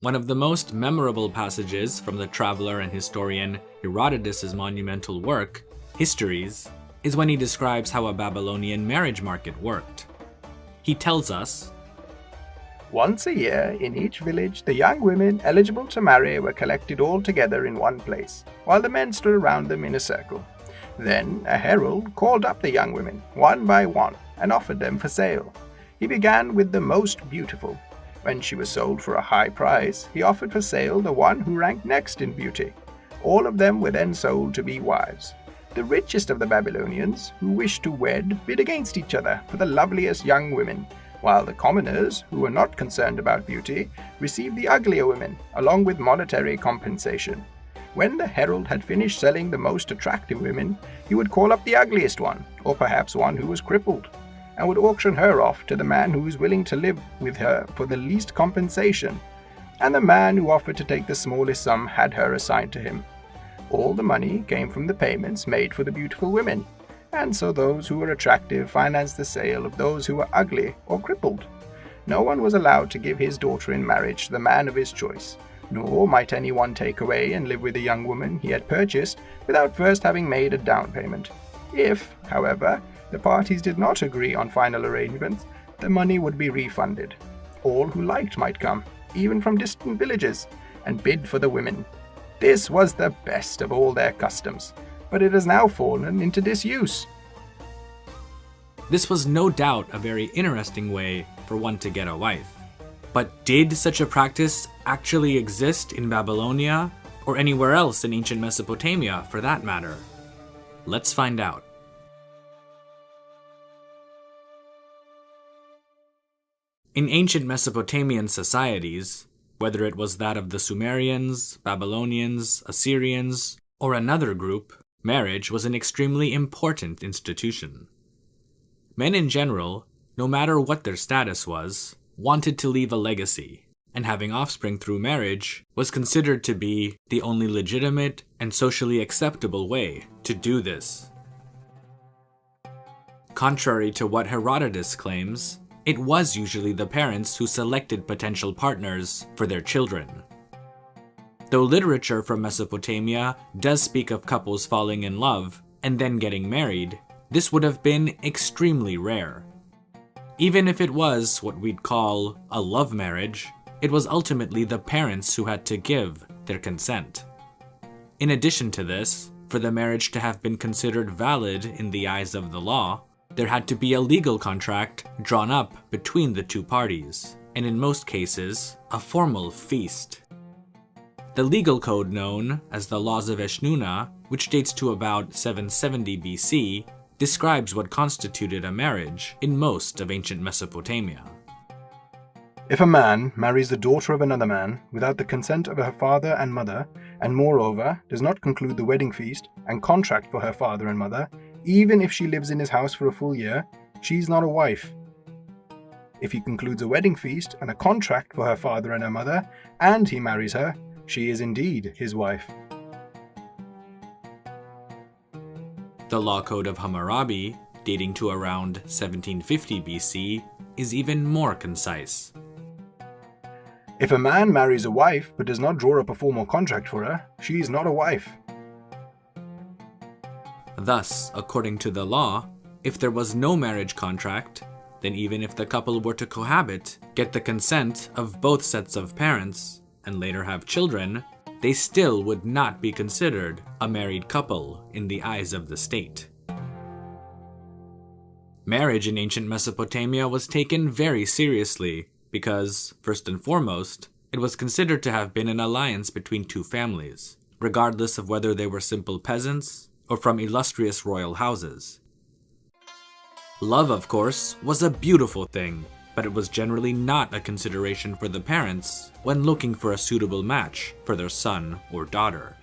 One of the most memorable passages from the traveler and historian Herodotus' monumental work, Histories, is when he describes how a Babylonian marriage market worked. He tells us, "Once a year, in each village, the young women eligible to marry were collected all together in one place, while the men stood around them in a circle. Then a herald called up the young women, one by one, and offered them for sale. He began with the most beautiful. When she was sold for a high price, he offered for sale the one who ranked next in beauty. All of them were then sold to be wives. The richest of the Babylonians, who wished to wed, bid against each other for the loveliest young women, while the commoners, who were not concerned about beauty, received the uglier women, along with monetary compensation. When the herald had finished selling the most attractive women, he would call up the ugliest one, or perhaps one who was crippled, and would auction her off to the man who was willing to live with her for the least compensation, and the man who offered to take the smallest sum had her assigned to him. All the money came from the payments made for the beautiful women, and so those who were attractive financed the sale of those who were ugly or crippled. No one was allowed to give his daughter in marriage to the man of his choice, nor might anyone take away and live with the young woman he had purchased without first having made a down payment. If, however, the parties did not agree on final arrangements, the money would be refunded. All who liked might come, even from distant villages, and bid for the women. This was the best of all their customs, but it has now fallen into disuse." This was no doubt a very interesting way for one to get a wife. But did such a practice actually exist in Babylonia, or anywhere else in ancient Mesopotamia for that matter? Let's find out. In ancient Mesopotamian societies, whether it was that of the Sumerians, Babylonians, Assyrians, or another group, marriage was an extremely important institution. Men in general, no matter what their status was, wanted to leave a legacy, and having offspring through marriage was considered to be the only legitimate and socially acceptable way to do this. Contrary to what Herodotus claims, it was usually the parents who selected potential partners for their children. Though literature from Mesopotamia does speak of couples falling in love and then getting married, this would have been extremely rare. Even if it was what we'd call a love marriage, it was ultimately the parents who had to give their consent. In addition to this, for the marriage to have been considered valid in the eyes of the law, there had to be a legal contract drawn up between the two parties, and in most cases, a formal feast. The legal code known as the Laws of Eshnunna, which dates to about 770 BC, describes what constituted a marriage in most of ancient Mesopotamia. "If a man marries the daughter of another man without the consent of her father and mother, and moreover does not conclude the wedding feast and contract for her father and mother, even if she lives in his house for a full year, she is not a wife. If he concludes a wedding feast and a contract for her father and her mother, and he marries her, she is indeed his wife." The Law Code of Hammurabi, dating to around 1750 BC, is even more concise. "If a man marries a wife but does not draw up a formal contract for her, she is not a wife." Thus, according to the law, if there was no marriage contract, then even if the couple were to cohabit, get the consent of both sets of parents, and later have children, they still would not be considered a married couple in the eyes of the state. Marriage in ancient Mesopotamia was taken very seriously because, first and foremost, it was considered to have been an alliance between two families, regardless of whether they were simple peasants or from illustrious royal houses. Love, of course, was a beautiful thing, but it was generally not a consideration for the parents when looking for a suitable match for their son or daughter.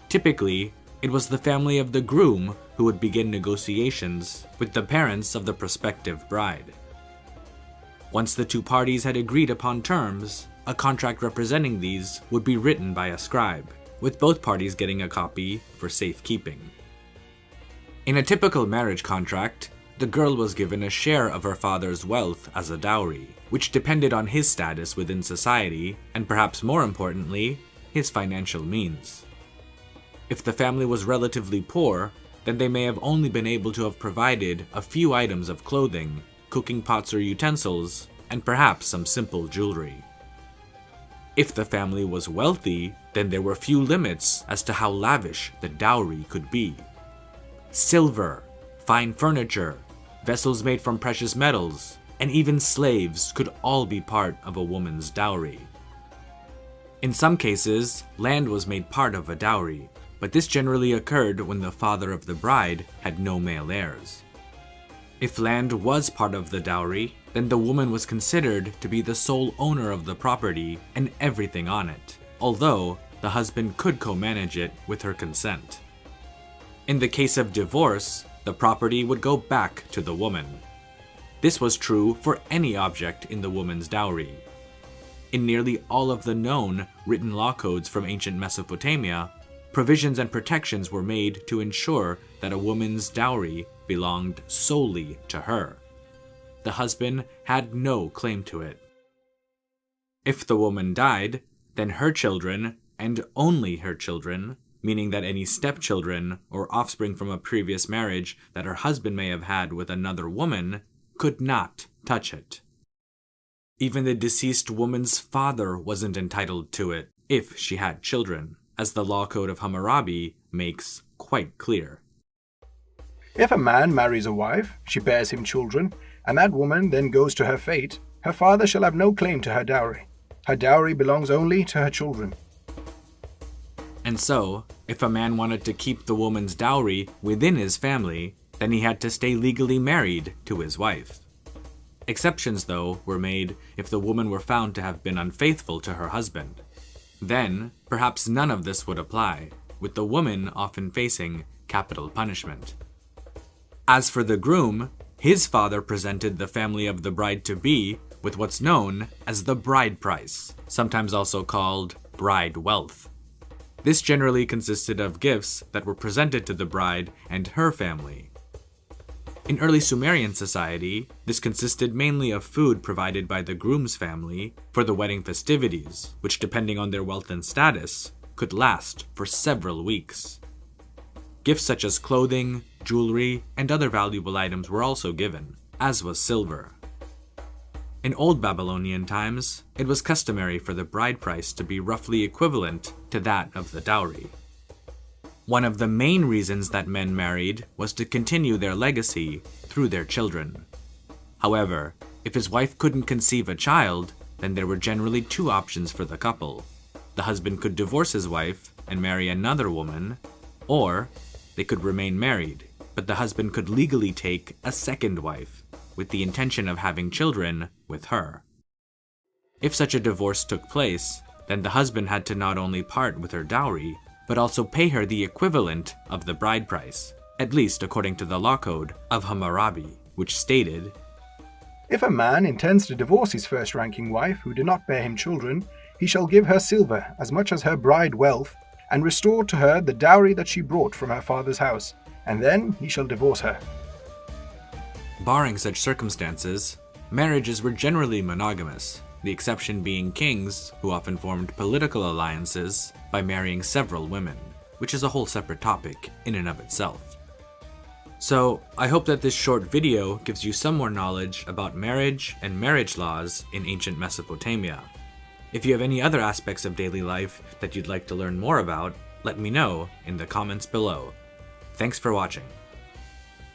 Typically, it was the family of the groom who would begin negotiations with the parents of the prospective bride. Once the two parties had agreed upon terms, a contract representing these would be written by a scribe, with both parties getting a copy for safekeeping. In a typical marriage contract, the girl was given a share of her father's wealth as a dowry, which depended on his status within society, and perhaps more importantly, his financial means. If the family was relatively poor, then they may have only been able to have provided a few items of clothing, cooking pots or utensils, and perhaps some simple jewelry. If the family was wealthy, then there were few limits as to how lavish the dowry could be. Silver, fine furniture, vessels made from precious metals, and even slaves could all be part of a woman's dowry. In some cases, land was made part of a dowry, but this generally occurred when the father of the bride had no male heirs. If land was part of the dowry, then the woman was considered to be the sole owner of the property and everything on it, although the husband could co-manage it with her consent. In the case of divorce, the property would go back to the woman. This was true for any object in the woman's dowry. In nearly all of the known written law codes from ancient Mesopotamia, provisions and protections were made to ensure that a woman's dowry belonged solely to her. The husband had no claim to it. If the woman died, then her children, and only her children, meaning that any stepchildren or offspring from a previous marriage that her husband may have had with another woman, could not touch it. Even the deceased woman's father wasn't entitled to it if she had children, as the law code of Hammurabi makes quite clear. If a man marries a wife, she bears him children, and that woman then goes to her fate, her father shall have no claim to her dowry. Her dowry belongs only to her children. And so, if a man wanted to keep the woman's dowry within his family, then he had to stay legally married to his wife. Exceptions, though, were made if the woman were found to have been unfaithful to her husband. Then, perhaps none of this would apply, with the woman often facing capital punishment. As for the groom, his father presented the family of the bride-to-be with what's known as the bride price, sometimes also called bride wealth. This generally consisted of gifts that were presented to the bride and her family. In early Sumerian society, this consisted mainly of food provided by the groom's family for the wedding festivities, which, depending on their wealth and status, could last for several weeks. Gifts such as clothing, jewelry, and other valuable items were also given, as was silver. In old Babylonian times, it was customary for the bride price to be roughly equivalent to that of the dowry. One of the main reasons that men married was to continue their legacy through their children. However, if his wife couldn't conceive a child, then there were generally two options for the couple. The husband could divorce his wife and marry another woman, or they could remain married, but the husband could legally take a second wife, with the intention of having children with her. If such a divorce took place, then the husband had to not only part with her dowry, but also pay her the equivalent of the bride price, at least according to the law code of Hammurabi, which stated, If a man intends to divorce his first-ranking wife who did not bear him children, he shall give her silver as much as her bride wealth, and restore to her the dowry that she brought from her father's house, and then he shall divorce her. Barring such circumstances, marriages were generally monogamous, the exception being kings, who often formed political alliances by marrying several women, which is a whole separate topic in and of itself. So, I hope that this short video gives you some more knowledge about marriage and marriage laws in ancient Mesopotamia. If you have any other aspects of daily life that you'd like to learn more about, let me know in the comments below. Thanks for watching.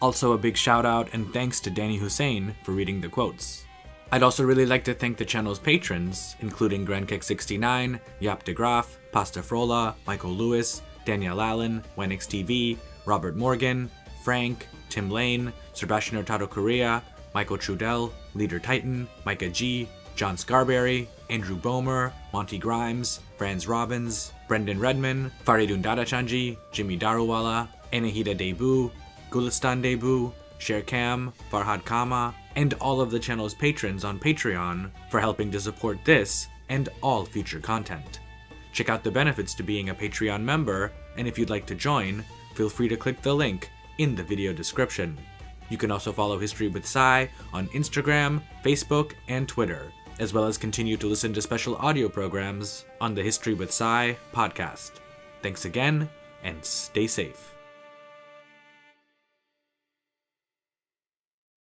Also, a big shout out and thanks to Danny Hussein for reading the quotes. I'd also really like to thank the channel's patrons, including GrandKick69, Yap de Graaf, Pasta Frola, Michael Lewis, Danielle Allen, Wenix TV, Robert Morgan, Frank, Tim Lane, Sebastian Hurtado Correa, Michael Trudell, Leader Titan, Micah G, John Scarberry, Andrew Bomer, Monty Grimes, Franz Robbins, Brendan Redman, Faridun Dadachanji, Jimmy Daruwala, Anahida Debu, Gulistan Debu, Sher Kam, Farhad Kama, and all of the channel's patrons on Patreon for helping to support this and all future content. Check out the benefits to being a Patreon member, and if you'd like to join, feel free to click the link in the video description. You can also follow History with Sai on Instagram, Facebook, and Twitter, as well as continue to listen to special audio programs on the History with Sai podcast. Thanks again, and stay safe.